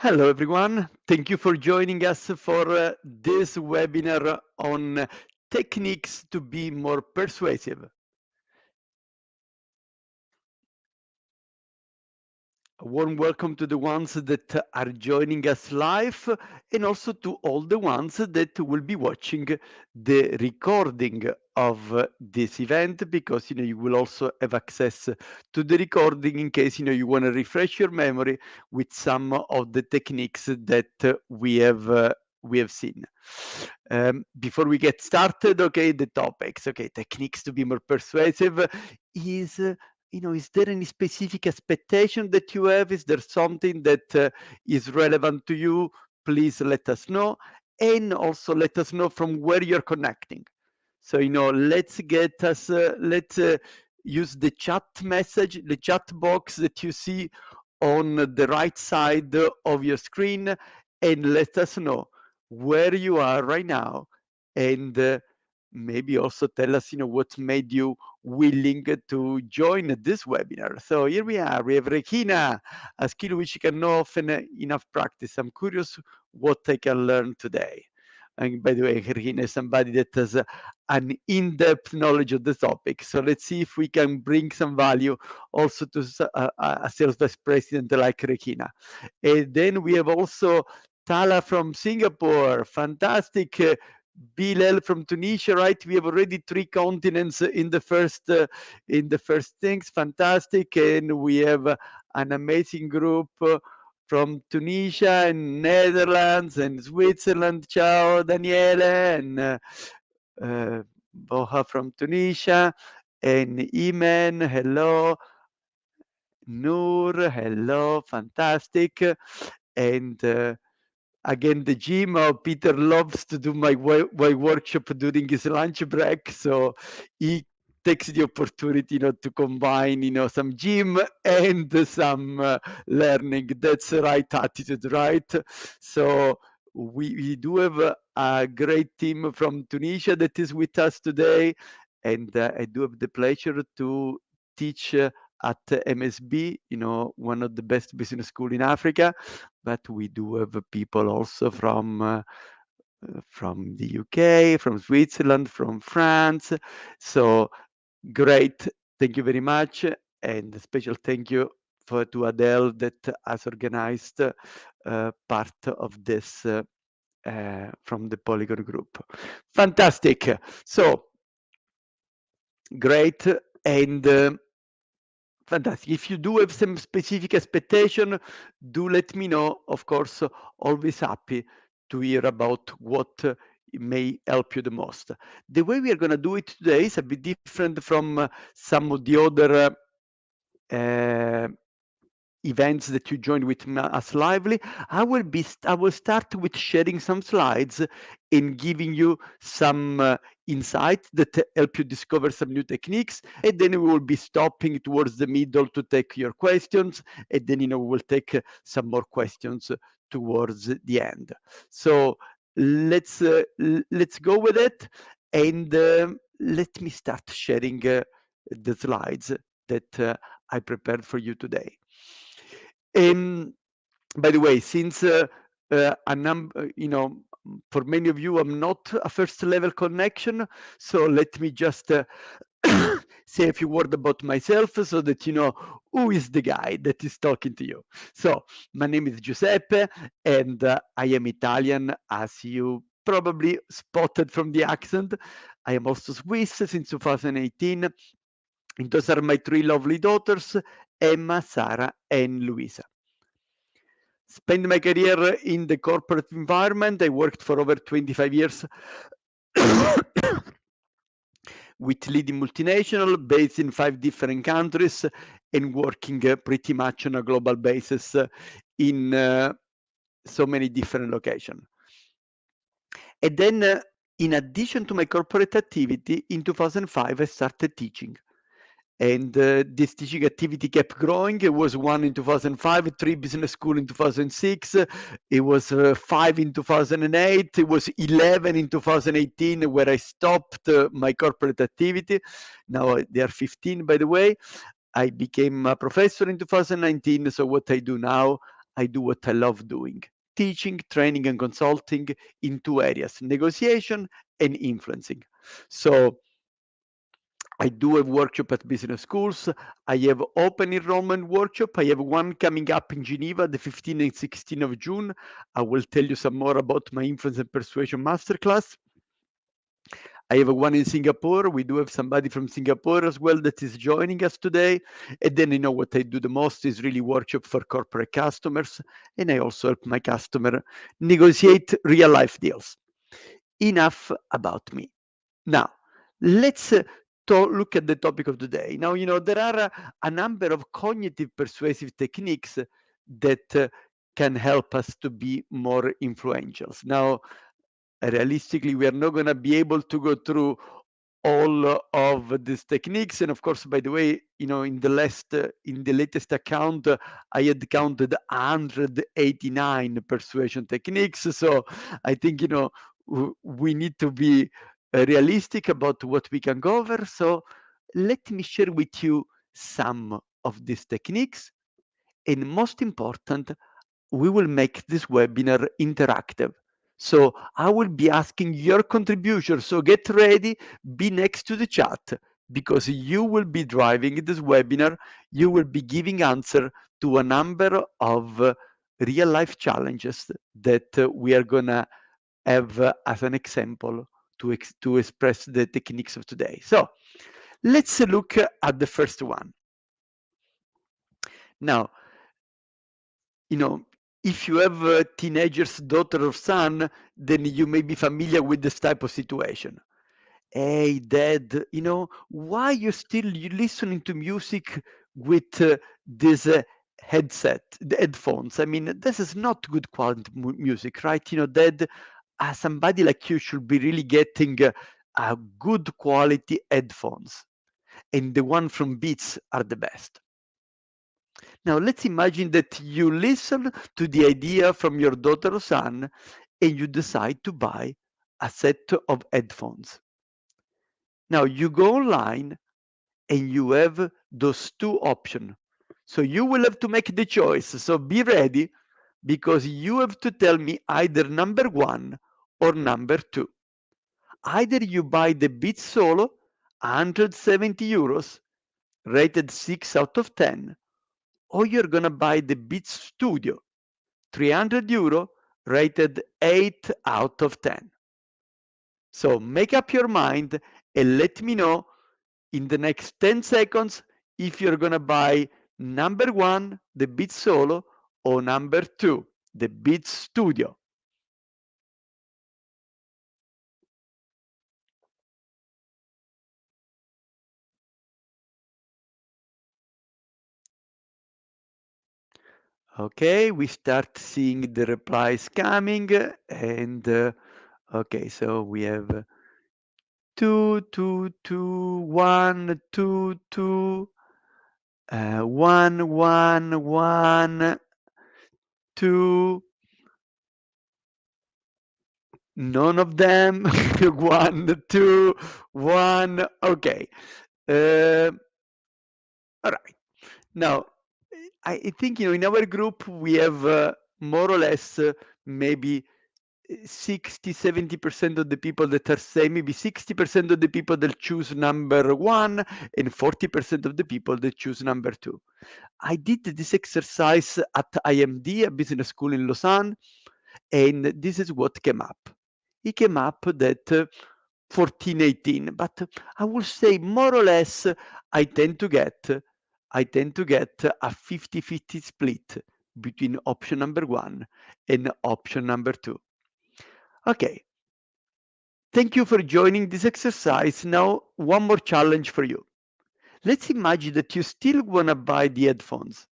Hello, everyone. Thank you for joining us for this webinar on techniques to be more persuasive. A warm welcome to the ones that are joining us live and also to all the ones that will be watching the recording of this event, because you will also have access to the recording in case you want to refresh your memory with some of the techniques that we have seen. Before we get started, okay, the topics, okay, techniques to be more persuasive is is there any specific expectation that you have? Is there something that is relevant to you? Please let us know. And also let us know from where you're connecting. So, let's use the chat message, the chat box that you see on the right side of your screen, and let us know where you are right now, and maybe also tell us, what made you willing to join this webinar. So here we are. We have Regina, a skill which you can know often enough practice. I'm curious what I can learn today. And by the way, Regina is somebody that has an in-depth knowledge of the topic. So let's see if we can bring some value also to a sales vice president like Regina. And then we have also Tala from Singapore. Fantastic. Bilal from Tunisia, right? We have already 3 continents in the first things. Fantastic. And we have an amazing group from Tunisia and Netherlands and Switzerland. Ciao, Daniele, and Boha from Tunisia, and Iman, hello. Noor, hello, fantastic. And again, the gym. Peter loves to do my workshop during his lunch break, so he takes the opportunity, to combine, some gym and some learning. That's the right attitude, right? So we do have a great team from Tunisia that is with us today, and I do have the pleasure to teach at MSB, one of the best business school in Africa. But we do have people also from the UK, from Switzerland, from France. So great. Thank you very much. And a special thank you to Adele that has organized part of this from the Polygon group. Fantastic. So great. And fantastic. If you do have some specific expectation, do let me know. Of course, always happy to hear about what may help you the most. The way we are going to do it today is a bit different from some of the other events that you joined with us lively. I will start with sharing some slides and giving you some insights that help you discover some new techniques, and then we will be stopping towards the middle to take your questions, and then we will take some more questions towards the end. So let's go with it, and let me start sharing the slides that I prepared for you today. By the way, since for many of you, I'm not a first level connection, so let me just say a few words about myself so that you know who is the guy that is talking to you. So my name is Giuseppe, and I am Italian, as you probably spotted from the accent. I am also Swiss since 2018. And those are my 3 lovely daughters, Emma, Sara, and Luisa. Spent my career in the corporate environment. I worked for over 25 years with leading multinational based in 5 different countries and working pretty much on a global basis in so many different locations. And then, in addition to my corporate activity, in 2005, I started teaching. And this teaching activity kept growing. It was 1 in 2005, 3 business school in 2006. It was 5 in 2008. It was 11 in 2018 where I stopped my corporate activity. Now they are 15, by the way. I became a professor in 2019. So what I do now, I do what I love doing: teaching, training, and consulting in two areas: negotiation and influencing. So I do a workshop at business schools. I have open enrollment workshop. I have one coming up in Geneva, the 15th and 16th of June. I will tell you some more about my influence and persuasion masterclass. I have one in Singapore. We do have somebody from Singapore as well that is joining us today. And then, you know, what I do the most is really workshop for corporate customers. And I also help my customer negotiate real life deals. Enough about me. Now, let's look at the topic of the day. Now, you know, there are a number of cognitive persuasive techniques that can help us to be more influential. Now, realistically, we are not going to be able to go through all of these techniques. And of course, by the way, you know, in the latest account, I had counted 189 persuasion techniques. So I think, you know, we need to be realistic about what we can cover. So let me share with you some of these techniques. And most important, we will make this webinar interactive. So I will be asking your contribution. So get ready, be next to the chat, because you will be driving this webinar. You will be giving answer to a number of real life challenges that we are gonna have as an example to express the techniques of today. So let's look at the first one. Now, you know, if you have a teenager's daughter or son, then you may be familiar with this type of situation. Hey, Dad, you know, why you listening to music with this the headphones? I mean, this is not good quality music, right? You know, Dad, somebody like you should be really getting a good quality headphones, and the one from Beats are the best. Now, let's imagine that you listen to the idea from your daughter or son and you decide to buy a set of headphones. Now, you go online and you have those two options. So you will have to make the choice. So be ready, because you have to tell me either number one or number two. Either you buy the Beats Solo, 170 euros, rated 6 out of 10, or you're going to buy the Beats Studio, 300 euro, rated 8 out of 10. So make up your mind and let me know in the next 10 seconds if you're going to buy number one, the Beats Solo, or number two, the Beats Studio. Okay, we start seeing the replies coming, and okay, so we have 2, 2, 2, 1, 2, 2, 1, 1, 1, 2, none of them, 1, 2, 1, okay. All right. Now, I think, you know, in our group, we have more or less maybe 60-70% of the people that are saying, maybe 60% of the people that choose number one and 40% of the people that choose number two. I did this exercise at IMD, a business school in Lausanne, and this is what came up. It came up that 14, 18, but I will say more or less I tend to get a 50-50 split between option number one and option number two. Okay. Thank you for joining this exercise. Now, one more challenge for you. Let's imagine that you still want to buy the headphones.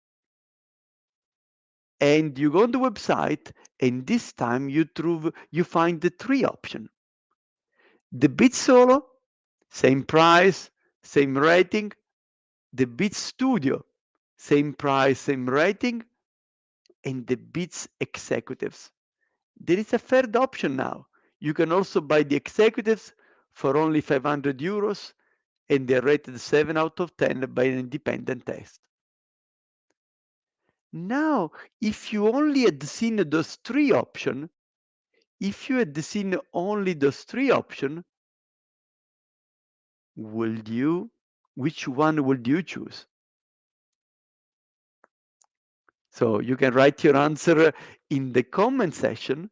And you go on the website, and this time you find the three options. The Beats Solo, same price, same rating. The Beats Studio, same price, same rating. And the Beats Executives. There is a third option now. You can also buy the Executives for only 500 euros, and they're rated 7 out of 10 by an independent test. Now, if you only had seen those three options, if you had seen only those three options, which one would you choose? So you can write your answer in the comment section.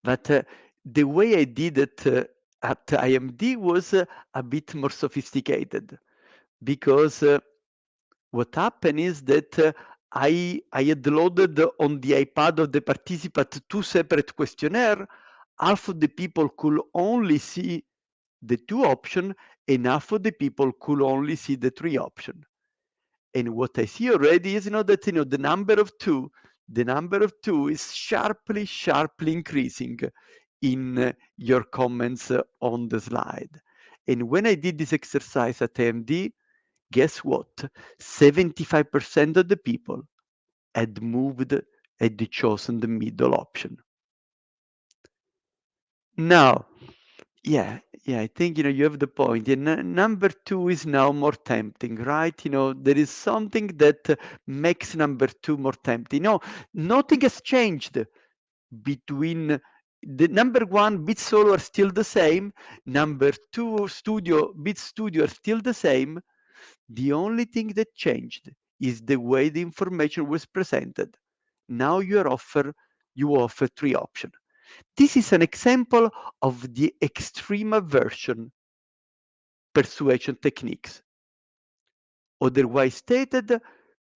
But the way I did it at IMD was a bit more sophisticated, because what happened is that I had loaded on the iPad of the participant two separate questionnaires. Half of the people could only see the two options, and half of the people could only see the three options. And what I see already is, that the number of two is sharply increasing in your comments on the slide. And when I did this exercise at AMD, guess what? 75% of the people had chosen the middle option. Now, yeah, I think you have the point. And number two is now more tempting, right? There is something that makes number two more tempting. No, nothing has changed between the number one. Beat Solo are still the same. Number two, Beat Studio are still the same. The only thing that changed is the way the information was presented. Now you offer three options. This is an example of the extreme version persuasion techniques. Otherwise stated,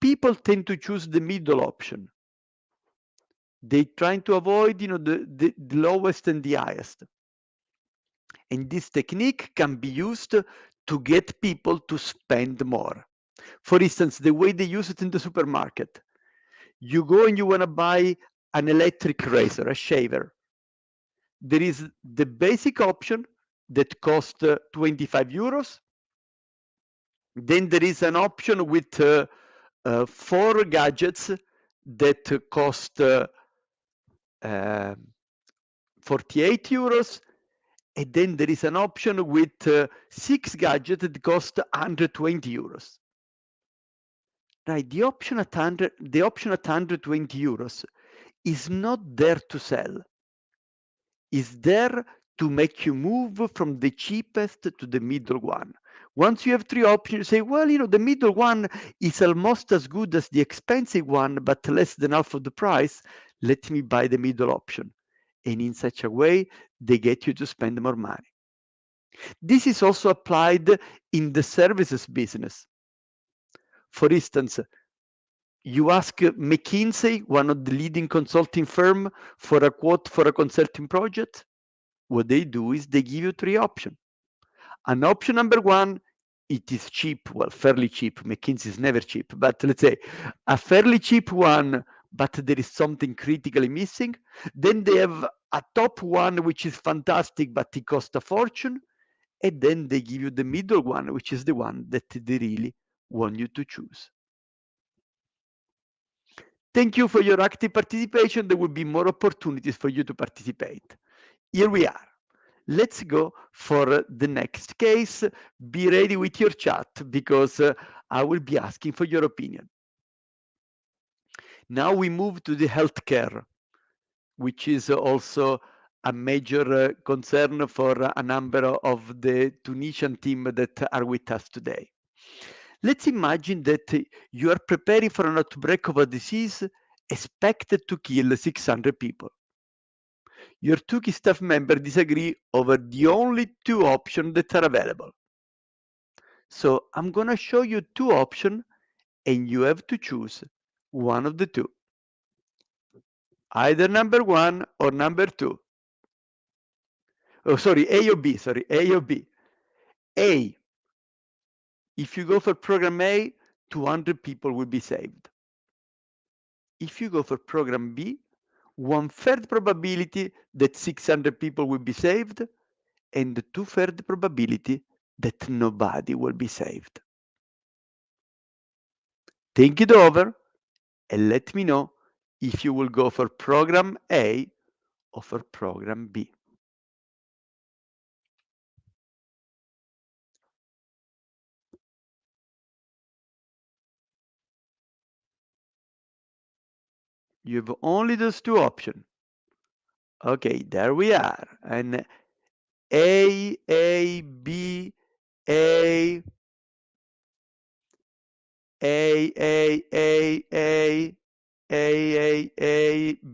people tend to choose the middle option. They try to avoid, the lowest and the highest. And this technique can be used to get people to spend more. For instance, the way they use it in the supermarket. You go and you want to buy an electric razor, a shaver. There is the basic option that costs 25 euros. Then there is an option with 4 gadgets that cost 48 euros. And then there is an option with 6 gadgets that cost 120 euros. Right, the option at 120 euros is not there to sell. Is there to make you move from the cheapest to the middle one. Once you have three options, you say, well, the middle one is almost as good as the expensive one, but less than half of the price. Let me buy the middle option. And in such a way, they get you to spend more money. This is also applied in the services business. For instance, you ask McKinsey, one of the leading consulting firm, for a quote for a consulting project. What they do is they give you three options. An option number one, it is cheap, well, fairly cheap. McKinsey is never cheap, but let's say a fairly cheap one, but there is something critically missing. Then they have a top one, which is fantastic, but it costs a fortune. And then they give you the middle one, which is the one that they really want you to choose. Thank you for your active participation. There will be more opportunities for you to participate. Here we are. Let's go for the next case. Be ready with your chat, because I will be asking for your opinion. Now we move to the healthcare, which is also a major concern for a number of the Tunisian team that are with us today. Let's imagine that you are preparing for an outbreak of a disease expected to kill 600 people. Your two key staff members disagree over the only two options that are available. So I'm going to show you two options, and you have to choose one of the two. Either number one or number two. Oh, sorry, A or B, A or B. A, if you go for program A, 200 people will be saved. If you go for program B, 1/3 probability that 600 people will be saved, and 2/3 probability that nobody will be saved. Think it over and let me know if you will go for program A or for program B. You have only those two options. Okay, there we are. And A, B, A,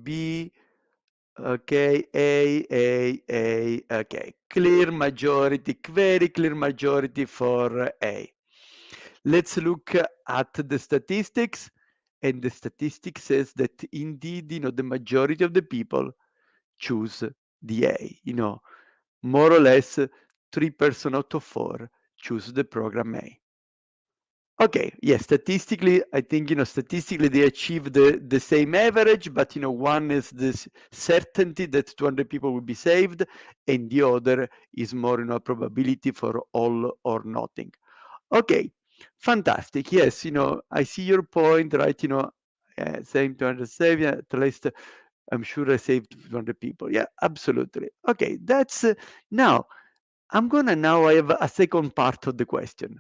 B, okay, okay. Clear majority, very clear majority for A. Let's look at the statistics, and the statistics says that indeed, the majority of the people choose the A. More or less 3% out of 4 choose the program A. Okay, yes, statistically, I think, statistically they achieve the same average, but, one is this certainty that 200 people will be saved, and the other is more, a probability for all or nothing. Okay, fantastic. Yes, I see your point, right? Same 200 save, at least I'm sure I saved 200 people. Yeah, absolutely. Okay, that's now I'm gonna now have a second part of the question.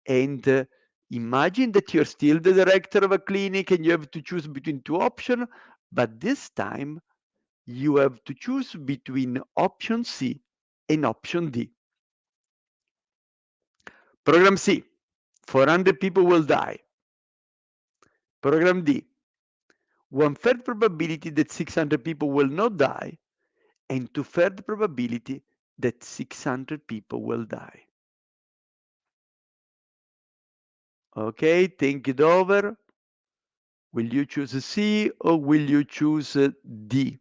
And imagine that you're still the director of a clinic and you have to choose between two options, but this time you have to choose between option C and option D. Program C, 400 people will die. Program D, 1/3 probability that 600 people will not die, and 2/3 probability that 600 people will die. Okay, think it over. Will you choose C or will you choose D?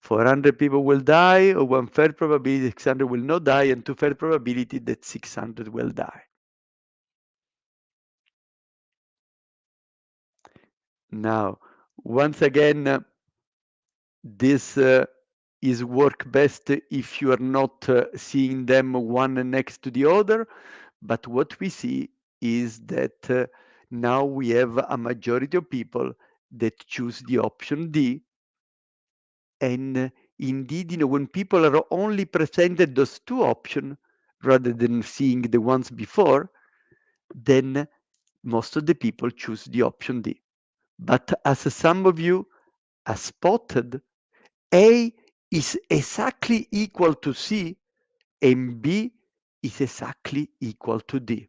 400 people will die, or 1/3 probability 600 will not die, and 2/3 probability that 600 will die. Now, once again, this is work best if you are not seeing them one next to the other. But what we see is that now we have a majority of people that choose the option D. And indeed, when people are only presented those two options rather than seeing the ones before, then most of the people choose the option D. But as some of you have spotted, A is exactly equal to C and B is exactly equal to D.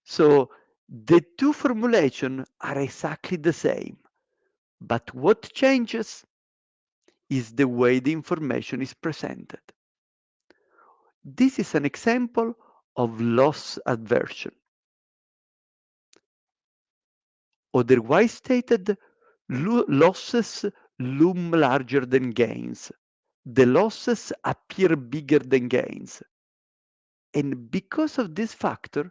So the two formulations are exactly the same, but what changes is the way the information is presented. This is an example of loss aversion. Otherwise stated, losses loom larger than gains. The losses appear bigger than gains. And because of this factor,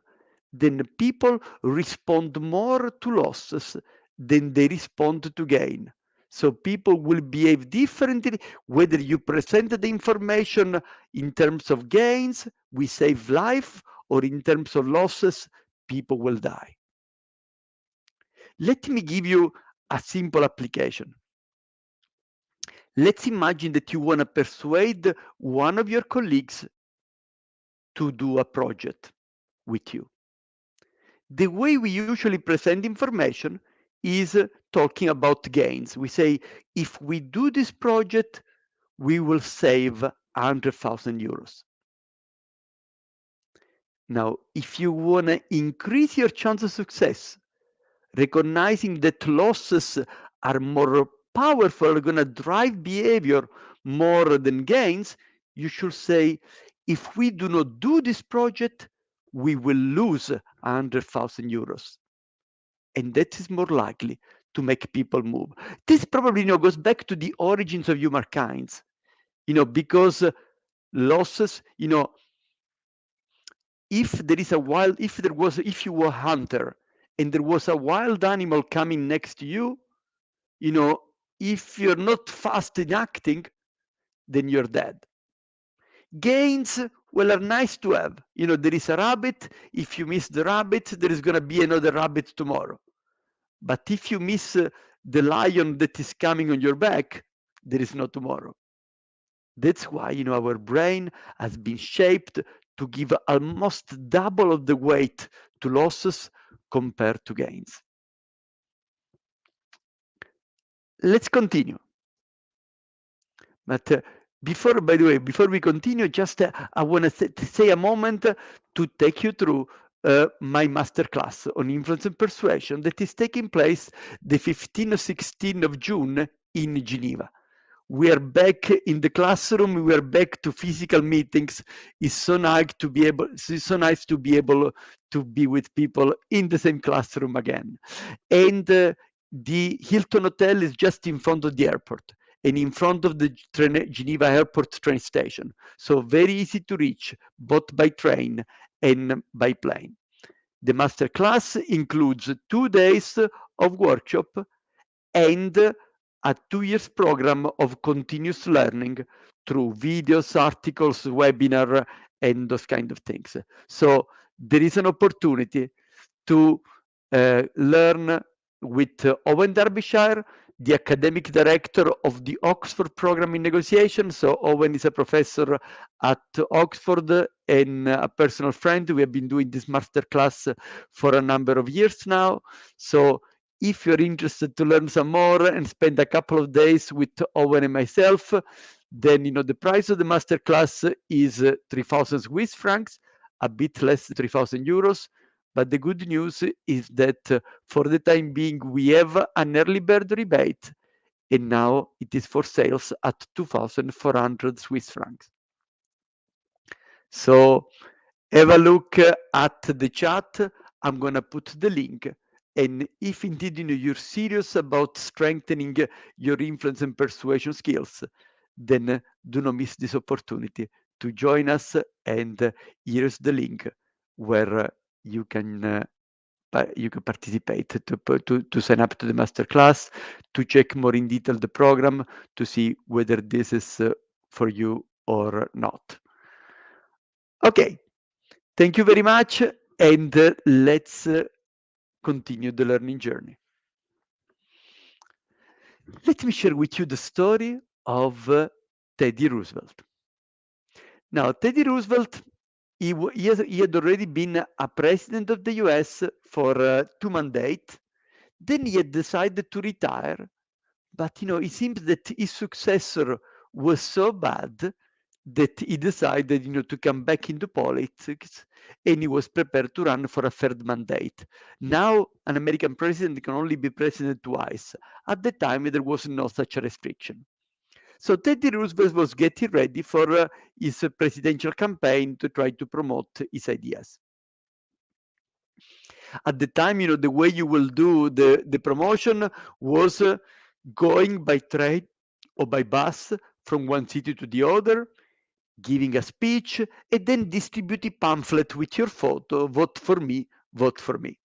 then people respond more to losses than they respond to gain. So people will behave differently whether you present the information in terms of gains, we save life, or in terms of losses, people will die. Let me give you a simple application. Let's imagine that you want to persuade one of your colleagues to do a project with you. The way we usually present information is talking about gains. We say, if we do this project, we will save 100,000 euros. Now, if you want to increase your chance of success, recognizing that losses are more powerful, are going to drive behavior more than gains, you should say, if we do not do this project, we will lose 100,000 euros. And that is more likely to make people move. This probably goes back to the origins of humankind, because losses, if you were a hunter and there was a wild animal coming next to you, if you're not fast in acting, then you're dead. Gains, well, are nice to have. There is a rabbit. If you miss the rabbit, there is going to be another rabbit tomorrow. But if you miss the lion that is coming on your back, there is no tomorrow. That's why, our brain has been shaped to give almost double of the weight to losses compared to gains. let's continue. But by the way, before we continue, just I want to say a moment to take you through my masterclass on influence and persuasion that is taking place the 15th or 16th of June in Geneva. We are back in the classroom. We are back to physical meetings. It's so nice to be able to be with people in the same classroom again. And the Hilton Hotel is just in front of the airport and in front of the Geneva Airport train station. So very easy to reach, both by train and by plane. The master class includes 2 days of workshop and a 2 years program of continuous learning through videos, articles, webinar, and those kind of things. So there is an opportunity to learn with Owen Derbyshire, the academic director of the Oxford program in negotiation. So Owen is a professor at Oxford and a personal friend. We have been doing this masterclass for a number of years now. So if you're interested to learn some more and spend a couple of days with Owen and myself, then the price of the masterclass is 3,000 Swiss francs, a bit less than 3,000 euros. But the good news is that for the time being, we have an early bird rebate, and now it is for sales at 2,400 Swiss francs. So have a look at the chat. I'm going to put the link. And if indeed you're serious about strengthening your influence and persuasion skills, then do not miss this opportunity to join us. And here's the link where you can participate, to sign up to the masterclass, to check more in detail the program, to see whether this is for you or not. Okay, thank you very much, and let's continue the learning journey. Let me share with you the story of Teddy Roosevelt. Now, Teddy Roosevelt, he had already been a president of the US for 2 mandates. Then he had decided to retire, but it seems that his successor was so bad that he decided to come back into politics, and he was prepared to run for a 3rd mandate. Now an American president can only be president twice. At the time there was no such a restriction. So Teddy Roosevelt was getting ready for his presidential campaign to try to promote his ideas. At the time, the way you will do the promotion was going by train or by bus from one city to the other, giving a speech, and then distribute a pamphlet with your photo, vote for me, vote for me.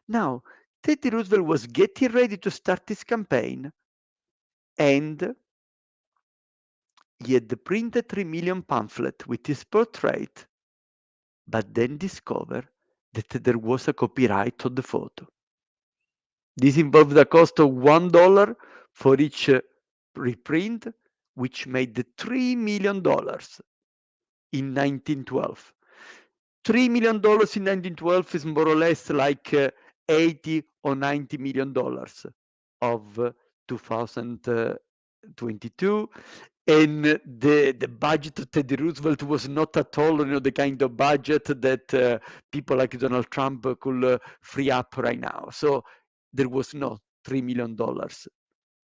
Now, Teddy Roosevelt was getting ready to start his campaign, and he had printed 3 million pamphlet with his portrait, but then discovered that there was a copyright on the photo. This involved a cost of $1 for each reprint, which made $3 million in 1912. $3 million in 1912 is more or less like 80 or 90 million dollars of 2022. And the budget of Teddy Roosevelt was not at all the kind of budget that people like Donald Trump could free up right now. So there was no $3 million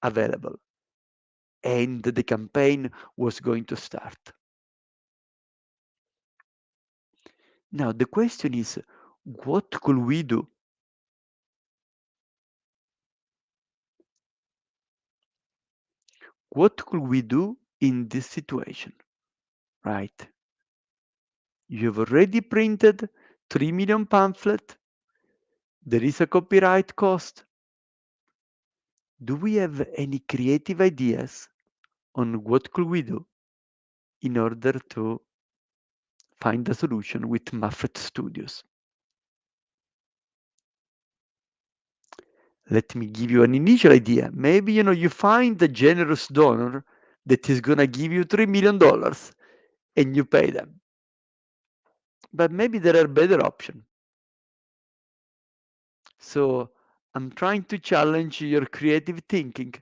available, and the campaign was going to start. Now the question is, what could we do? What could we do in this situation, right? You've already printed 3 million pamphlet. There is a copyright cost. Do we have any creative ideas on what could we do in order to find a solution with Muffet Studios? Let me give you an initial idea. Maybe you find a generous donor that is gonna give you $3 million and you pay them. But maybe there are better options. So I'm trying to challenge your creative thinking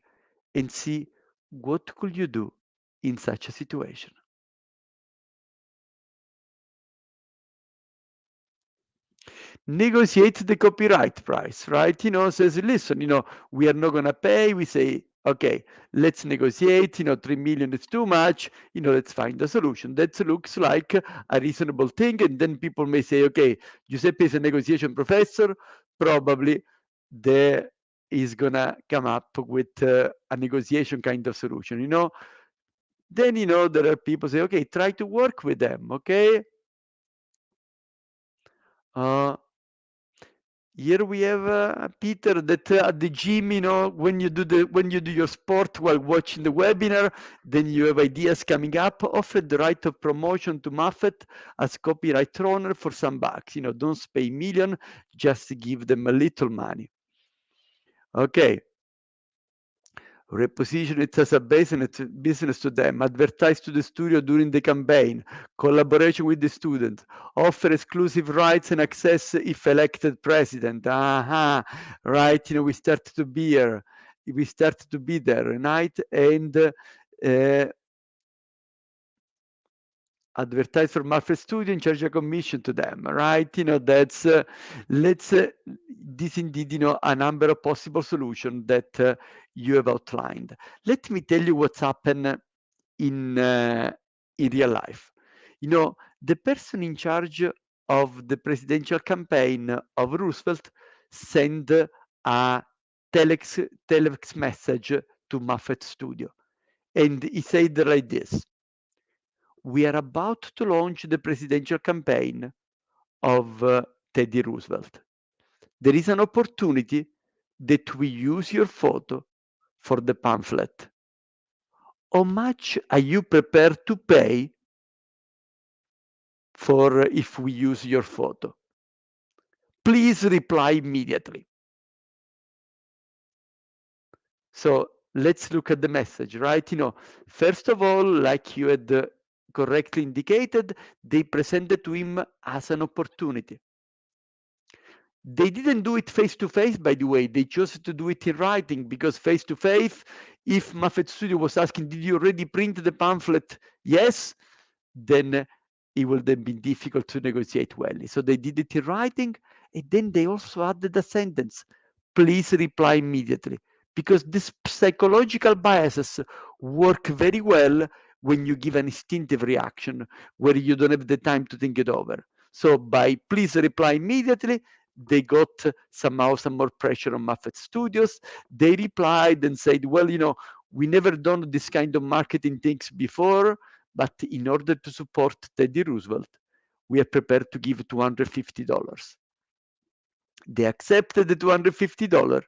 and see what could you do in such a situation. Negotiate the copyright price, right? Says, listen, we are not going to pay. We say, okay, let's negotiate, 3 million is too much, let's find a solution. That looks like a reasonable thing. And then people may say, okay, Giuseppe is a negotiation professor, probably there is going to come up with a negotiation kind of solution, Then, there are people say, okay, try to work with them, okay? Here we have Peter that at the gym, when you do your sport while watching the webinar, then you have ideas coming up. Offer the right of promotion to Muffet as copyright owner for some bucks. Don't pay million, just give them a little money. Okay. Reposition it as a business to them, advertise to the studio during the campaign, collaboration with the student, offer exclusive rights and access if elected president. Right, we start to be here. We start to be there, right? And advertise for Muffet Studio and charge a commission to them, right? That's this indeed, a number of possible solutions that you have outlined. Let me tell you what's happened in real life. The person in charge of the presidential campaign of Roosevelt sent a telex message to Muffet Studio, and he said like this: we are about to launch the presidential campaign of Teddy Roosevelt. There is an opportunity that we use your photo for the pamphlet. How much are you prepared to pay for if we use your photo? Please reply immediately. So let's look at the message, right? First of all, like you had correctly indicated, they presented to him as an opportunity. They didn't do it face-to-face, by the way. They chose to do it in writing because face-to-face, if Muffet Studio was asking, did you already print the pamphlet? Yes, then it would have been difficult to negotiate well. So they did it in writing, and then they also added a sentence, please reply immediately, because these psychological biases work very well when you give an instinctive reaction where you don't have the time to think it over. So by please reply immediately, they got somehow some more pressure on Muffet Studios. They replied and said, well, we never done this kind of marketing things before, but in order to support Teddy Roosevelt, we are prepared to give $250. They accepted the $250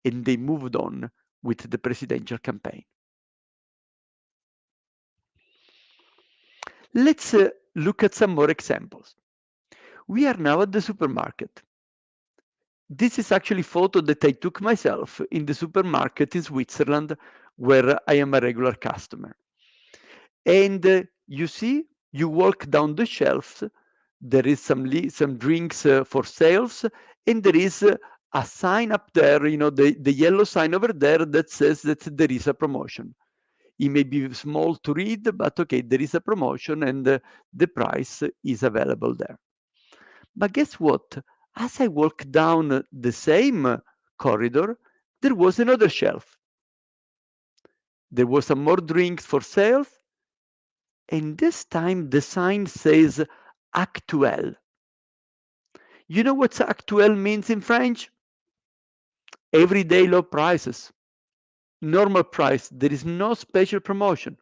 and they moved on with the presidential campaign. Let's look at some more examples. We are now at the supermarket. This is actually a photo that I took myself in the supermarket in Switzerland, where I am a regular customer. And you see, you walk down the shelves, there is some drinks for sales, and there is a sign up there, the yellow sign over there that says that there is a promotion. It may be small to read, but okay, there is a promotion and the price is available there. But guess what? As I walk down the same corridor, there was another shelf. There was some more drinks for sales, and this time the sign says actuel. You know what actuel means in French? Everyday low prices. Normal price. There is no special promotion.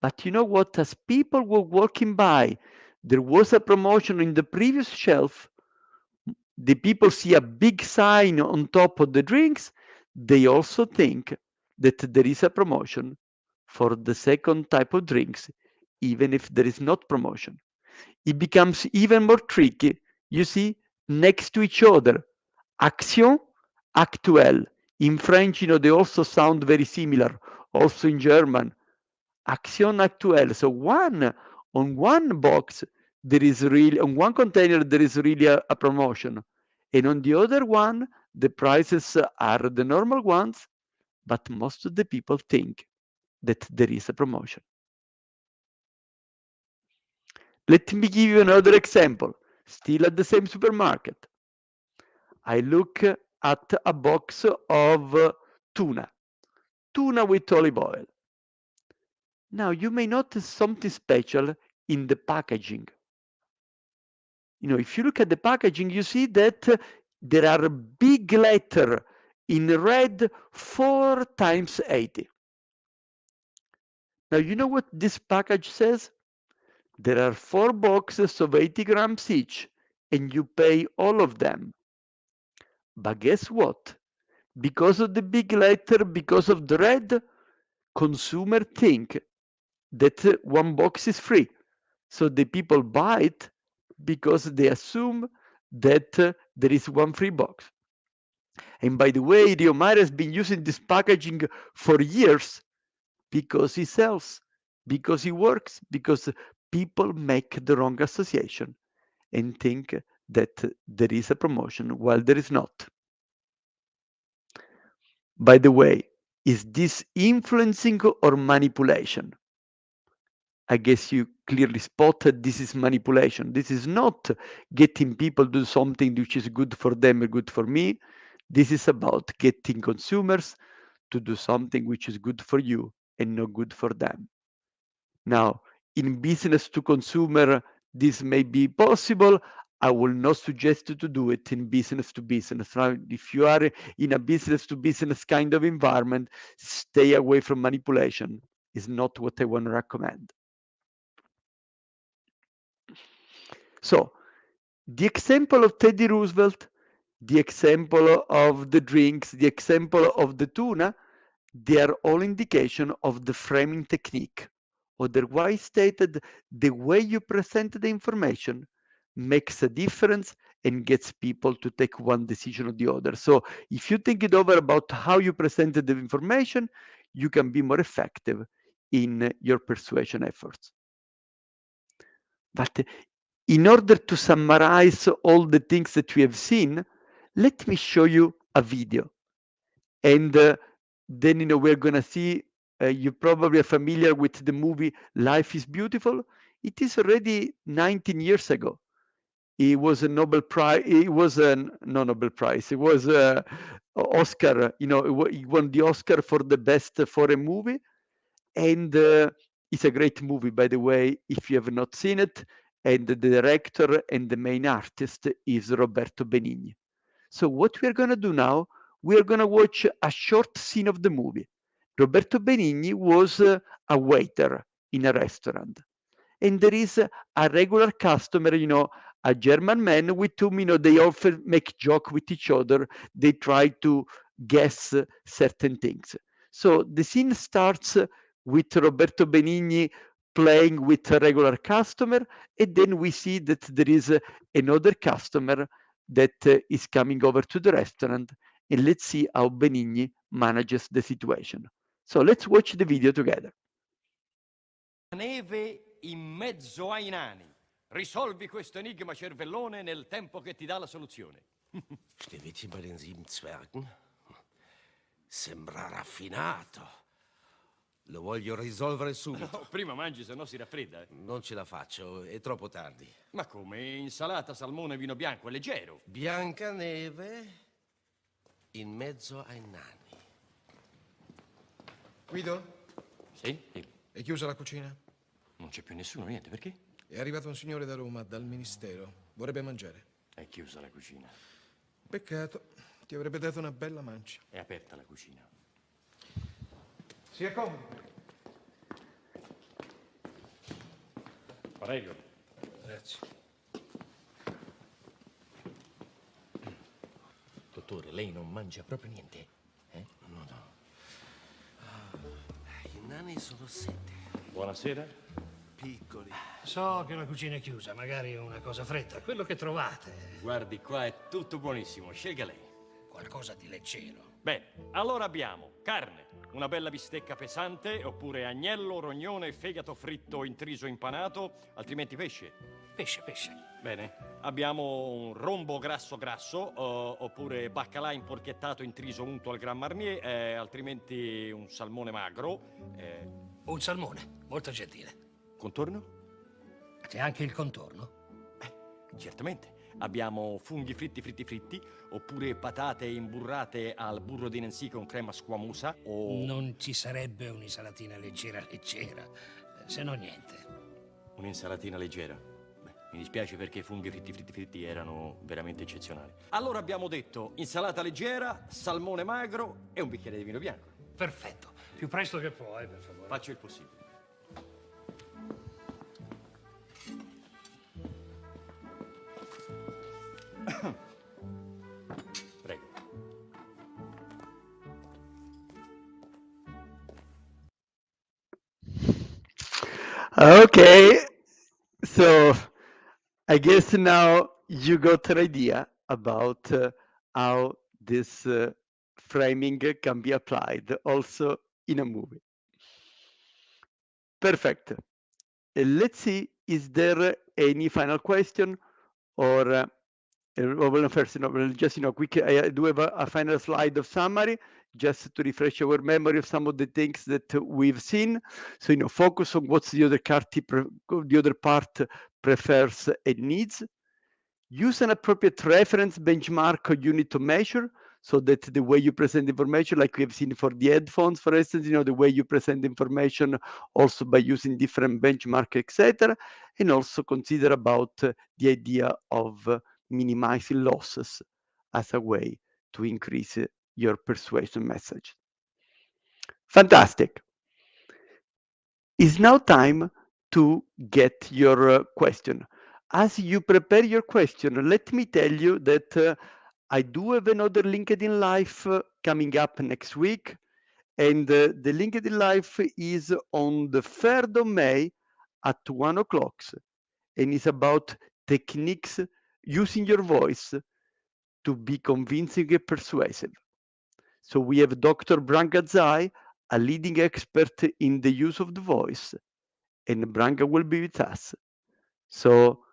But you know what? As people were walking by, there was a promotion in the previous shelf. The people see a big sign on top of the drinks. They also think that there is a promotion for the second type of drinks, even if there is not promotion. It becomes even more tricky. You see, next to each other, action, actuel. In French, they also sound very similar. Also in German, action, actuel. So on one box, there is really, on one container, there is really a promotion. And on the other one, the prices are the normal ones, but most of the people think that there is a promotion. Let me give you another example, still at the same supermarket. I look at a box of tuna with olive oil. Now, you may notice something special in the packaging. You know, if you look at the packaging, you see that there are big letters in red 4 times 80. Now, you know what this package says? There are 4 boxes of 80 grams each, and you pay all of them. But guess what? Because of the big letter, because of the red, consumers think that 1 box is free. So the people buy it because they assume that there is 1 free box. And by the way, 𝐦𝐤𝐢𝐻 has been using this packaging for years because it sells, because it works, because people make the wrong association and think that there is a promotion while there is not. By the way, is this influencing or manipulation? I guess you clearly spotted this is manipulation. This is not getting people to do something which is good for them or good for me. This is about getting consumers to do something which is good for you and not good for them. Now, in business to consumer, this may be possible. I will not suggest you to do it in business to business. Now, if you are in a business to business kind of environment, stay away from manipulation. It's not what I want to recommend. So, the example of Teddy Roosevelt, the example of the drinks, the example of the tuna, they are all indication of the framing technique. Otherwise stated, the way you present the information makes a difference and gets people to take one decision or the other. So if you think it over about how you presented the information, you can be more effective in your persuasion efforts. But in order to summarize all the things that we have seen, let me show you a video. And then, you know, we're going to see, you probably are familiar with the movie Life is Beautiful. It is already 19 years ago. It was a Nobel Prize. It was no Nobel Prize. It was Oscar. You know, he won the Oscar for the best foreign movie. And it's a great movie, by the way, if you have not seen it. And the director and the main artist is Roberto Benigni. So what we are going to do now, we are going to watch a short scene of the movie. Roberto Benigni was a waiter in a restaurant. And there is a regular customer, you know, a German man with whom, you know, they often make joke with each other. They try to guess certain things. So the scene starts with Roberto Benigni playing with a regular customer, and then we see that there is another customer that is coming over to the restaurant, and let's see how Benigni manages the situation. So let's watch the video together. Neve in mezzo ai nani. Risolvi questo enigma, cervellone, nel tempo che ti dà la soluzione. Schneewittchen bei den 7 Zwergen? Sembra raffinato. Lo voglio risolvere subito. No, prima mangi, se no si raffredda. Non ce la faccio, è troppo tardi. Ma come? Insalata, salmone, vino bianco, è leggero. Biancaneve in mezzo ai nani. Guido? Sì? È chiusa la cucina? Non c'è più nessuno, niente, perché? È arrivato un signore da Roma, dal ministero. Vorrebbe mangiare. È chiusa la cucina. Peccato, ti avrebbe dato una bella mancia. È aperta la cucina. Si accomodi. Prego. Grazie. Dottore, lei non mangia proprio niente? No. I nani sono 7. Buonasera. Piccoli. So che la cucina è chiusa, magari una cosa fredda. Quello che trovate. Guardi, qua è tutto buonissimo, scelga lei. Qualcosa di leggero. Bene, allora abbiamo carne, una bella bistecca pesante, oppure agnello, rognone, fegato fritto intriso impanato, altrimenti pesce. Pesce. Bene, abbiamo un rombo grasso grasso, oppure baccalà imporchettato intriso unto al Grand Marnier, altrimenti un salmone magro. Un salmone, molto gentile. Contorno? C'è anche il contorno? Certamente. Abbiamo funghi fritti, oppure patate imburrate al burro di Nancy con crema squamosa, o... Non ci sarebbe un'insalatina leggera, se no niente. Un'insalatina leggera. Beh, mi dispiace perché i funghi fritti erano veramente eccezionali. Allora abbiamo detto insalata leggera, salmone magro e un bicchiere di vino bianco. Perfetto. Più presto che puoi, per favore. Faccio il possibile. Prego. Okay, so I guess now you got an idea about how this framing can be applied also in a movie. Perfect. Let's see, is there any final question or well, first, just quick. I do have a final slide of summary just to refresh our memory of some of the things that we've seen. So, focus on what's the other part prefers and needs. Use an appropriate reference, benchmark, or unit to measure, so that the way you present information, like we have seen for the headphones, for instance, the way you present information also by using different benchmark, etc. And also consider about the idea of minimizing losses as a way to increase your persuasion message. Fantastic. It's now time to get your question. As you prepare your question, let me tell you that I do have another LinkedIn Live coming up next week. And the LinkedIn Live is on the 3rd of May at 1 o'clock. And it's about techniques using your voice to be convincing and persuasive. So we have Dr. Branka 𝐦𝐤𝐻, a leading expert in the use of the voice, and Branka will be with us. So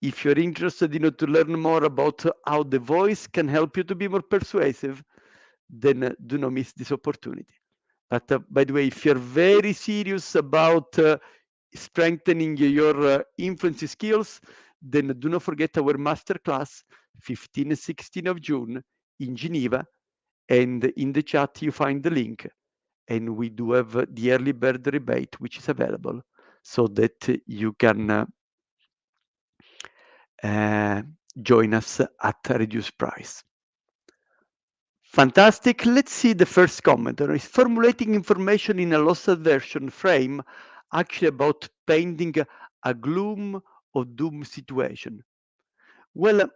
if you're interested to learn more about how the voice can help you to be more persuasive, then do not miss this opportunity. But by the way, if you're very serious about strengthening your influence skills, then do not forget our masterclass 15 and 16 of June in Geneva. And in the chat, you find the link. And we do have the early bird rebate, which is available so that you can join us at a reduced price. Fantastic. Let's see the first comment. Is formulating information in a lost aversion frame actually about painting a gloom or doom situation? Well,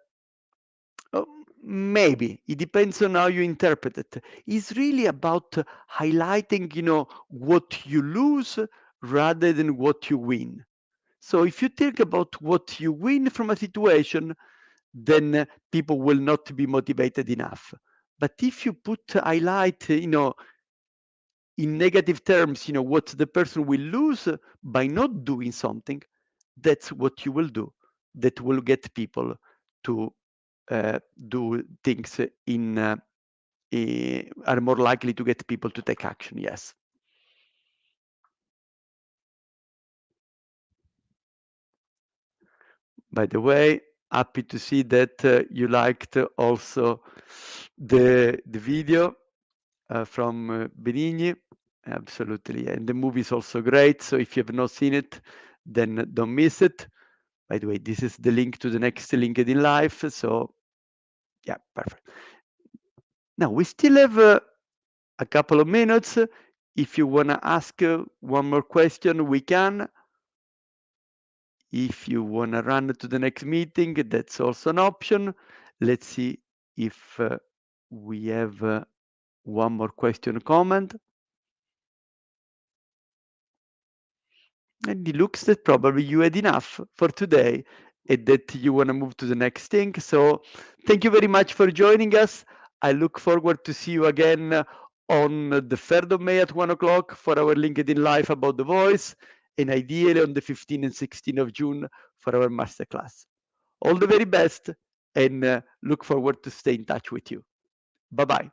maybe. It depends on how you interpret it. It's really about highlighting, what you lose rather than what you win. So if you think about what you win from a situation, then people will not be motivated enough. But if you put highlight, in negative terms, what the person will lose by not doing something, that's what you will do. That will get people to do things are more likely to get people to take action, yes. By the way, happy to see that you liked also the video from Benigni. Absolutely. And the movie is also great. So if you have not seen it, then don't miss it. By the way, this is the link to the next LinkedIn Live. So yeah, perfect. Now we still have a couple of minutes. If you want to ask one more question, we can. If you want to run to the next meeting, that's also an option. Let's see if we have one more question or comment. And it looks that probably you had enough for today and that you want to move to the next thing. So thank you very much for joining us. I look forward to see you again on the 3rd of May at 1 o'clock for our LinkedIn Live about the voice, and ideally on the 15th and 16th of June for our masterclass. All the very best, and look forward to stay in touch with you. Bye-bye.